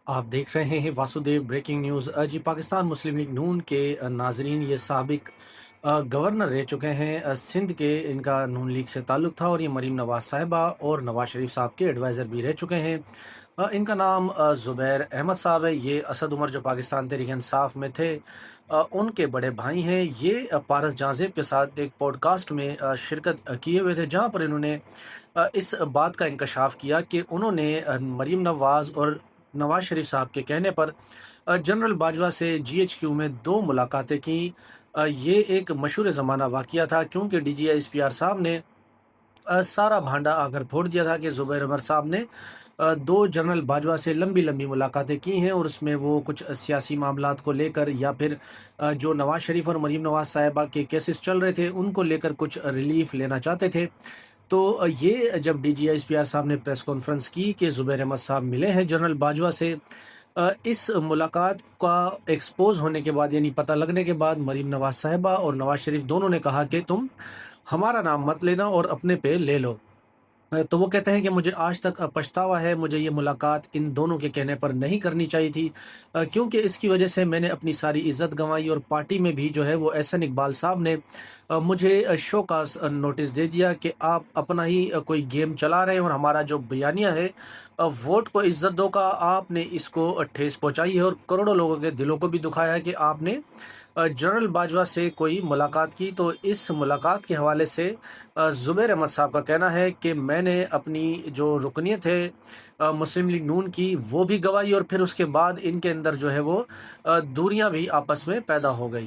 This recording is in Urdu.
آپ دیکھ رہے ہیں واسودیو بریکنگ نیوز جی پاکستان مسلم لیگ نون کے ناظرین یہ سابق گورنر رہ چکے ہیں سندھ کے. ان کا نون لیگ سے تعلق تھا اور یہ مریم نواز صاحبہ اور نواز شریف صاحب کے ایڈوائزر بھی رہ چکے ہیں. ان کا نام زبیر احمد صاحب ہے. یہ اسد عمر جو پاکستان تحریک انصاف میں تھے ان کے بڑے بھائی ہیں. یہ پارس جہاں کے ساتھ ایک پوڈ کاسٹ میں شرکت کیے ہوئے تھے جہاں پر انہوں نے اس بات کا انکشاف کیا کہ انہوں نے مریم نواز اور نواز شریف صاحب کے کہنے پر جنرل باجوہ سے جی ایچ کیو میں 2 ملاقاتیں کی. یہ ایک مشہور زمانہ واقعہ تھا کیونکہ D G S P R صاحب نے سارا بھانڈا آ کر پھوڑ دیا تھا کہ زبیر عمر صاحب نے 2 جنرل باجوہ سے لمبی لمبی ملاقاتیں کی ہیں اور اس میں وہ کچھ سیاسی معاملات کو لے کر یا پھر جو نواز شریف اور مریم نواز صاحبہ کے کیسز چل رہے تھے ان کو لے کر کچھ ریلیف لینا چاہتے تھے. تو یہ جب D G S P R صاحب نے پریس کانفرنس کی کہ زبیر احمد صاحب ملے ہیں جنرل باجوہ سے، اس ملاقات کا ایکسپوز ہونے کے بعد یعنی پتہ لگنے کے بعد مریم نواز صاحبہ اور نواز شریف دونوں نے کہا کہ تم ہمارا نام مت لینا اور اپنے پہ لے لو. تو وہ کہتے ہیں کہ مجھے آج تک پچھتاوا ہے، مجھے یہ ملاقات ان دونوں کے کہنے پر نہیں کرنی چاہیے تھی کیونکہ اس کی وجہ سے میں نے اپنی ساری عزت گنوائی اور پارٹی میں بھی جو ہے وہ احسن اقبال صاحب نے مجھے شو کاز نوٹس دے دیا کہ آپ اپنا ہی کوئی گیم چلا رہے ہیں اور ہمارا جو بیانیہ ہے ووٹ کو عزت دو کا آپ نے اس کو ٹھیس پہنچائی ہے اور کروڑوں لوگوں کے دلوں کو بھی دکھایا ہے کہ آپ نے جنرل باجوہ سے کوئی ملاقات کی. تو اس ملاقات کے حوالے سے زبیر احمد صاحب کا کہنا ہے کہ میں نے اپنی جو رکنیت ہے مسلم لیگ نون کی وہ بھی گوائی اور پھر اس کے بعد ان کے اندر جو ہے وہ دوریاں بھی آپس میں پیدا ہو گئی.